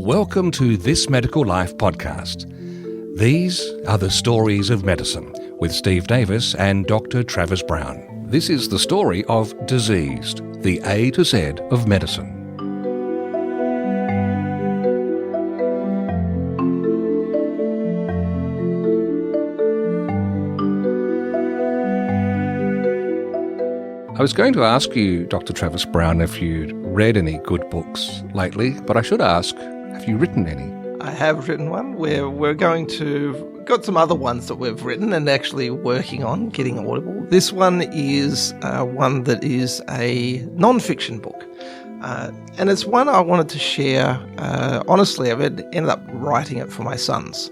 Welcome to This Medical Life podcast. These are the stories of medicine with Steve Davis and Dr. Travis Brown. This is the story of Diseased, the A to Z of medicine. I was going to ask you, Dr. Travis Brown, if you'd read any good books lately, but I should ask, have you written any? I have written one. We're got some other ones that we've written and actually working on getting Audible. This one is one that is a non-fiction book. And it's one I wanted to share. Honestly, I've ended up writing it for my sons.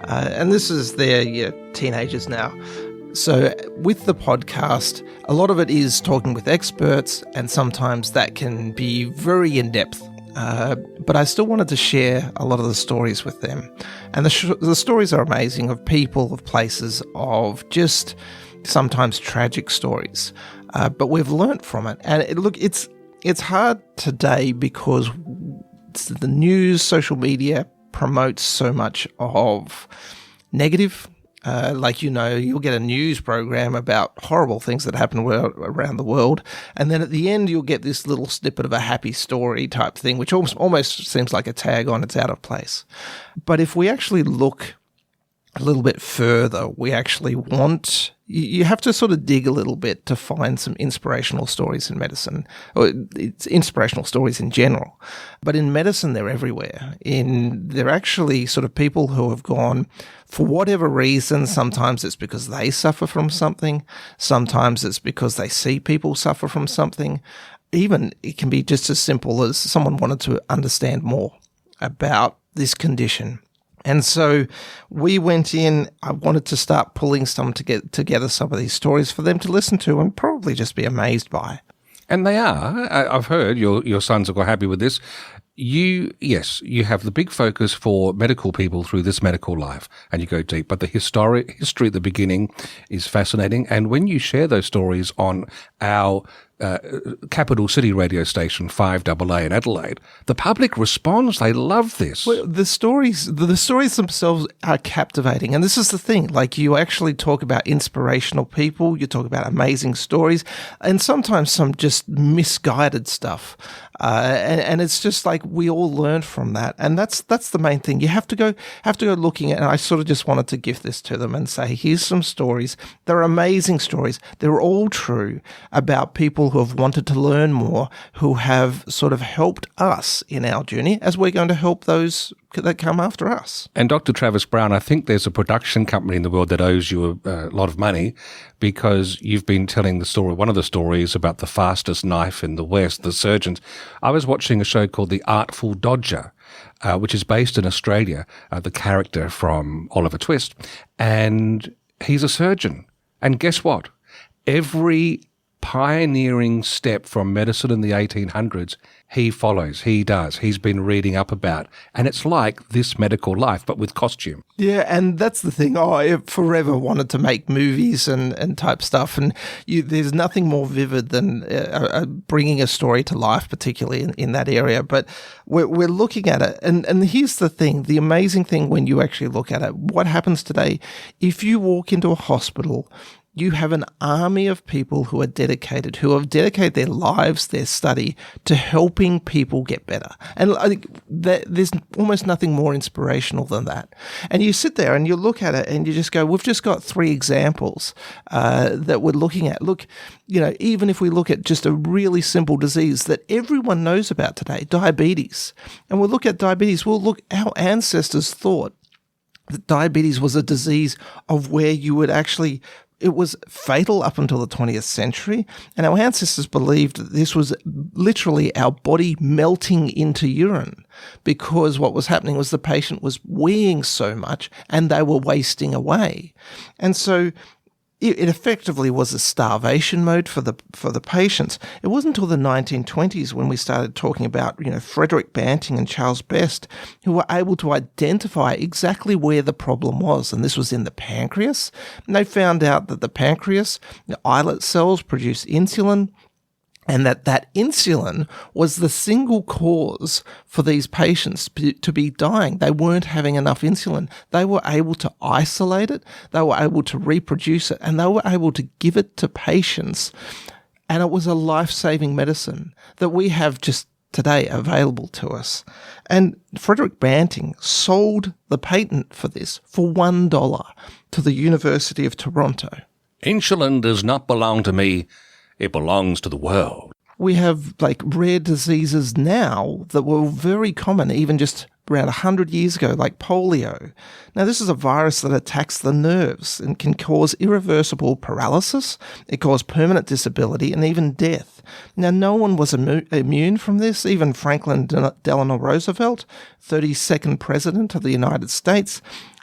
And this is they're teenagers now. So with the podcast, a lot of it is talking with experts, and sometimes that can be very in-depth. But I still wanted to share a lot of the stories with them. And the stories are amazing, of people, of places, of just sometimes tragic stories. But we've learnt from it. And it's hard today because the news, social media promotes so much of negative. You'll get a news program about horrible things that happen around the world, and then at the end you'll get this little snippet of a happy story type thing, which almost seems like a tag on. It's out of place. But if we actually look a little bit further, we actually you have to sort of dig a little bit to find some inspirational stories in medicine, or it's inspirational stories in general. But in medicine, they're everywhere. They're actually sort of people who have gone, for whatever reason. Sometimes it's because they suffer from something. Sometimes it's because they see people suffer from something. Even it can be just as simple as someone wanted to understand more about this condition. And so we went in. I wanted to start pulling some to get together some of these stories for them to listen to and probably just be amazed by. And they are. I've heard your sons are quite happy with this. You have the big focus for medical people through This Medical Life, and you go deep. But the history at the beginning is fascinating. And when you share those stories on our capital city radio station 5AA in Adelaide, the public responds. They love this. Well, the stories themselves are captivating, and this is the thing. Like, you actually talk about inspirational people, you talk about amazing stories, and sometimes some just misguided stuff. And it's just like we all learn from that, and that's the main thing. You have to go looking at. And I sort of just wanted to give this to them and say, here's some stories. They're amazing stories. They're all true about people who have wanted to learn more, who have sort of helped us in our journey, as we're going to help those that come after us. And Dr. Travis Brown, I think there's a production company in the world that owes you a lot of money, because you've been telling the story, one of the stories about the fastest knife in the West, the surgeons. I was watching a show called The Artful Dodger, which is based in Australia, the character from Oliver Twist, and he's a surgeon. And guess what? Every pioneering step from medicine in the 1800s, he follows, he does, he's been reading up about. And it's like This Medical Life, but with costume. Yeah, and that's the thing. I forever wanted to make movies and type stuff, and there's nothing more vivid than bringing a story to life, particularly in that area. But we're looking at it, and here's the thing, the amazing thing when you actually look at it, what happens today, if you walk into a hospital, you have an army of people who have dedicated their lives, their study to helping people get better. And I think that there's almost nothing more inspirational than that. And you sit there and you look at it and you just go, we've just got three examples that we're looking at. Look, even if we look at just a really simple disease that everyone knows about today, diabetes, and we'll look at diabetes, our ancestors thought that diabetes was a disease of where you would actually, it was fatal up until the 20th century, and our ancestors believed that this was literally our body melting into urine, because what was happening was the patient was weeing so much and they were wasting away. And so it effectively was a starvation mode for the patients. It wasn't until the 1920s when we started talking about, Frederick Banting and Charles Best, who were able to identify exactly where the problem was. And this was in the pancreas. And they found out that the pancreas, the islet cells produce insulin. and that insulin was the single cause for these patients to be dying. They weren't having enough insulin. They were able to isolate it, they were able to reproduce it, and they were able to give it to patients. And it was a life-saving medicine that we have just today available to us. And Frederick Banting sold the patent for this for $1 to the University of Toronto. Insulin does not belong to me. It belongs to the world. We have like rare diseases now that were very common even just around 100 years ago, like polio. Now, this is a virus that attacks the nerves and can cause irreversible paralysis. It causes permanent disability and even death. Now, no one was immune from this. Even Franklin Delano Roosevelt, 32nd President of the United States,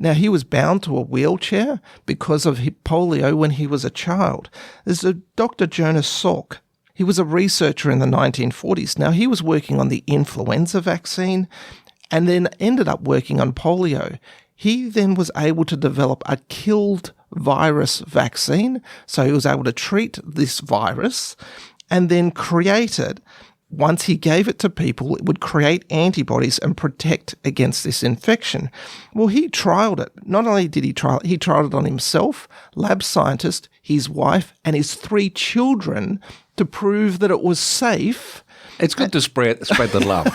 now, he was bound to a wheelchair because of polio when he was a child. There's a Dr. Jonas Salk. He was a researcher in the 1940s. Now, he was working on the influenza vaccine and then ended up working on polio. He then was able to develop a killed virus vaccine. So he was able to treat this virus and then create it. Once he gave it to people, it would create antibodies and protect against this infection. Well, he trialed it. Not only did he trial it, he trialed it on himself, lab scientist, his wife, and his 3 children to prove that it was safe. It's good to spread the love.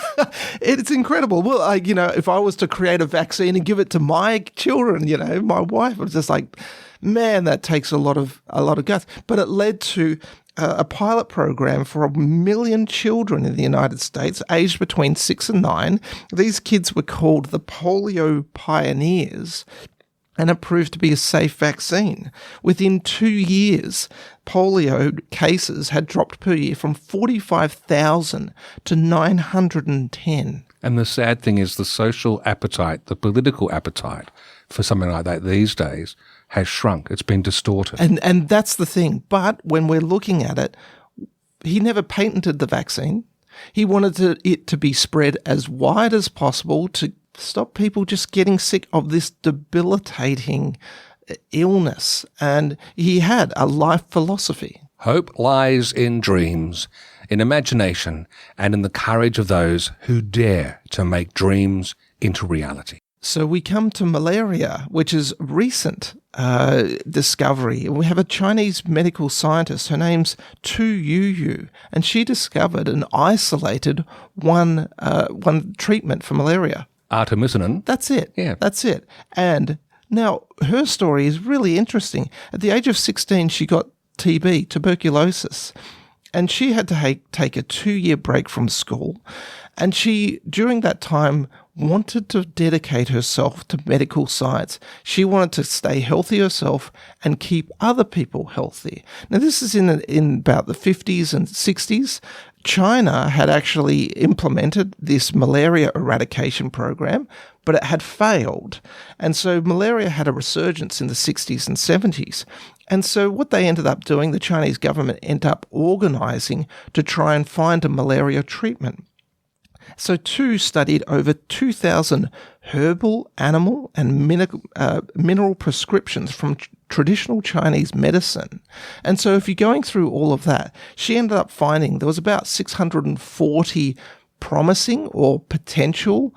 It's incredible. Well, if I was to create a vaccine and give it to my children, my wife, was just like, man, that takes a lot of guts. But it led to a pilot program for 1 million children in the United States, aged between 6 and 9. These kids were called the polio pioneers, and it proved to be a safe vaccine. Within 2 years, polio cases had dropped per year from 45,000 to 910. And the sad thing is the social appetite, the political appetite for something like that these days has shrunk. It's been distorted. And that's the thing. But when we're looking at it, he never patented the vaccine. He wanted it to be spread as wide as possible to stop people just getting sick of this debilitating illness. And he had a life philosophy. Hope lies in dreams, in imagination, and in the courage of those who dare to make dreams into reality. So we come to malaria, which is recent discovery. We have a Chinese medical scientist. Her name's Tu Yu, and she discovered and isolated one treatment for malaria. Artemisinin. That's it. Yeah. That's it. And now her story is really interesting. At the age of 16, she got TB, tuberculosis, and she had to take a 2-year break from school. And she, during that time, wanted to dedicate herself to medical science. She wanted to stay healthy herself and keep other people healthy. Now, this is in about the 50s and 60s. China had actually implemented this malaria eradication program, but it had failed. And so malaria had a resurgence in the 60s and 70s. And so what they ended up doing, the Chinese government ended up organizing to try and find a malaria treatment. So Tu studied over 2,000 herbal, animal, and mineral prescriptions from traditional Chinese medicine. And so if you're going through all of that, she ended up finding there was about 640 promising or potential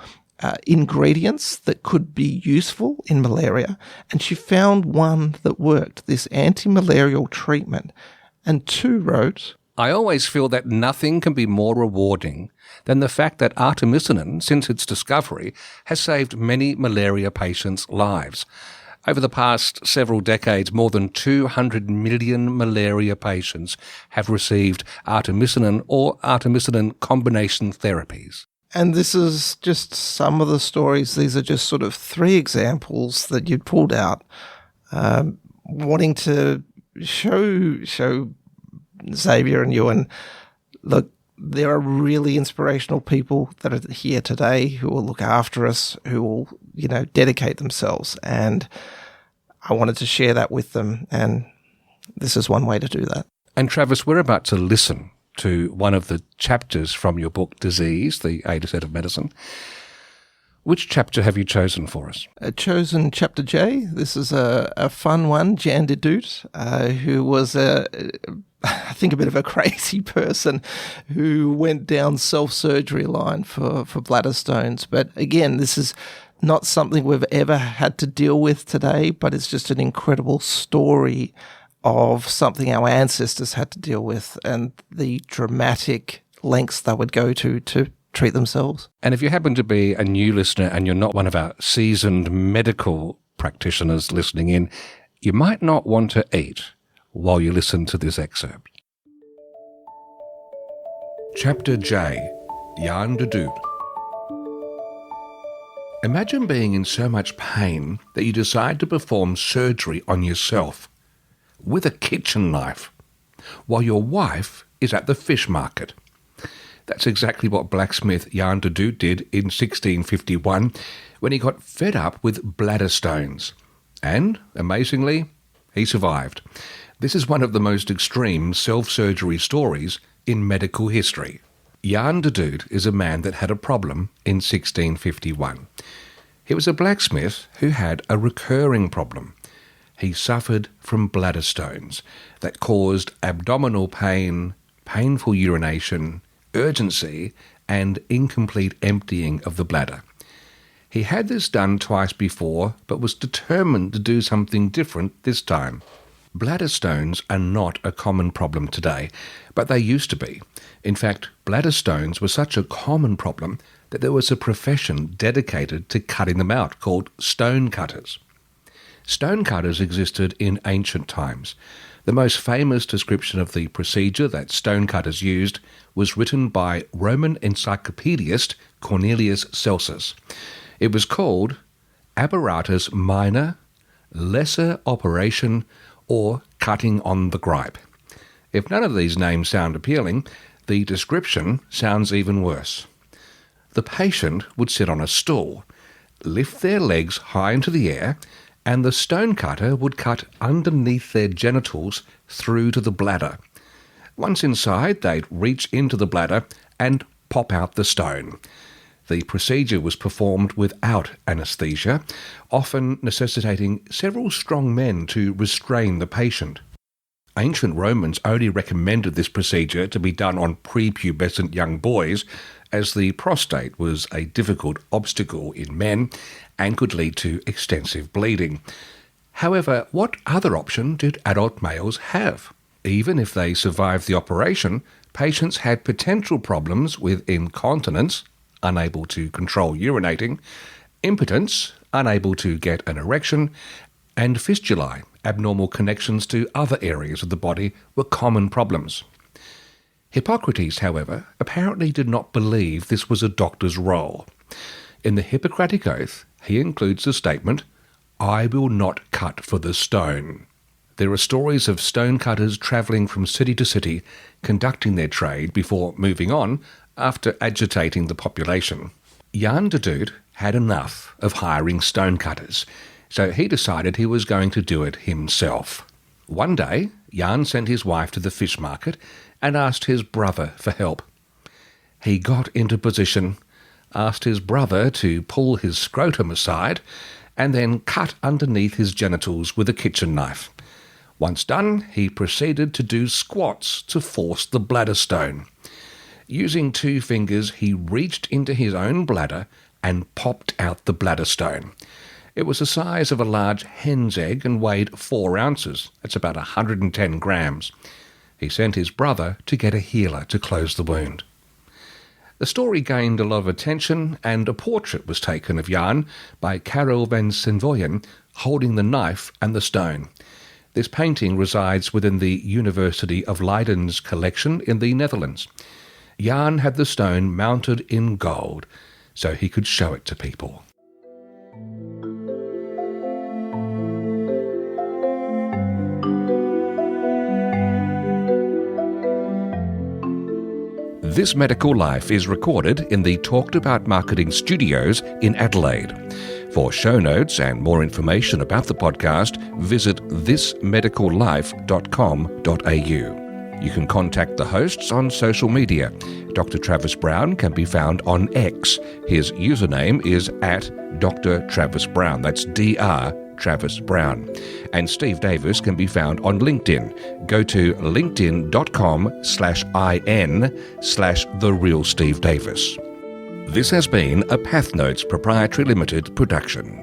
ingredients that could be useful in malaria. And she found one that worked, this anti-malarial treatment. And Tu wrote, I always feel that nothing can be more rewarding than the fact that artemisinin, since its discovery, has saved many malaria patients' lives. Over the past several decades, more than 200 million malaria patients have received artemisinin or artemisinin combination therapies. And this is just some of the stories. These are just sort of 3 examples that you pulled out, wanting to show Xavier and Ewan, look, there are really inspirational people that are here today who will look after us, who will, dedicate themselves. And I wanted to share that with them. And this is one way to do that. And Travis, we're about to listen to one of the chapters from your book, Disease, the A to Z of Medicine. Which chapter have you chosen for us? I've chosen Chapter J. This is a fun one. Jan de Doot, who was I think, a bit of a crazy person who went down self-surgery line for bladder stones. But again, this is not something we've ever had to deal with today, but it's just an incredible story of something our ancestors had to deal with and the dramatic lengths they would go to treat themselves. And if you happen to be a new listener and you're not one of our seasoned medical practitioners listening in, you might not want to eat while you listen to this excerpt. Chapter J. Jan de Doet. Imagine being in so much pain that you decide to perform surgery on yourself with a kitchen knife while your wife is at the fish market. That's exactly what blacksmith Jan de Doet did in 1651 when he got fed up with bladder stones. And, amazingly, he survived. This is one of the most extreme self-surgery stories in medical history. Jan de Doet is a man that had a problem in 1651. He was a blacksmith who had a recurring problem. He suffered from bladder stones that caused abdominal pain, painful urination, urgency, and incomplete emptying of the bladder. He had this done twice before, but was determined to do something different this time. Bladder stones are not a common problem today, but they used to be. In fact, bladder stones were such a common problem that there was a profession dedicated to cutting them out called stone cutters. Stone cutters existed in ancient times. The most famous description of the procedure that stone cutters used was written by Roman encyclopedist Cornelius Celsus. It was called Apparatus Minor, Lesser Operation, or Cutting on the Gripe. If none of these names sound appealing, the description sounds even worse. The patient would sit on a stool, lift their legs high into the air, and the stone cutter would cut underneath their genitals through to the bladder. Once inside, they'd reach into the bladder and pop out the stone. The procedure was performed without anaesthesia, often necessitating several strong men to restrain the patient. Ancient Romans only recommended this procedure to be done on prepubescent young boys, as the prostate was a difficult obstacle in men and could lead to extensive bleeding. However, what other option did adult males have? Even if they survived the operation, patients had potential problems with incontinence, unable to control urinating, impotence, unable to get an erection, and fistulae, abnormal connections to other areas of the body, were common problems. Hippocrates, however, apparently did not believe this was a doctor's role. In the Hippocratic Oath, he includes the statement, "I will not cut for the stone." There are stories of stone cutters travelling from city to city, conducting their trade before moving on after agitating the population. Jan de Doet had enough of hiring stone cutters, so he decided he was going to do it himself. One day, Jan sent his wife to the fish market and asked his brother for help. He got into position, asked his brother to pull his scrotum aside, and then cut underneath his genitals with a kitchen knife. Once done, he proceeded to do squats to force the bladder stone. Using 2 fingers, he reached into his own bladder and popped out the bladder stone. It was the size of a large hen's egg and weighed 4 ounces. That's about 110 grams. He sent his brother to get a healer to close the wound. The story gained a lot of attention, and a portrait was taken of Jan by Karel van Senvoyen holding the knife and the stone. This painting resides within the University of Leiden's collection in the Netherlands. Jan had the stone mounted in gold so he could show it to people. This Medical Life is recorded in the Talked About Marketing Studios in Adelaide. For show notes and more information about the podcast, visit thismedicallife.com.au. You can contact the hosts on social media. Dr. Travis Brown can be found on X. His username is @Dr. Travis Brown. That's Dr. Travis Brown. And Steve Davis can be found on LinkedIn. Go to linkedin.com/in/The Real Steve Davis. This has been a PathNotes Proprietary Limited production.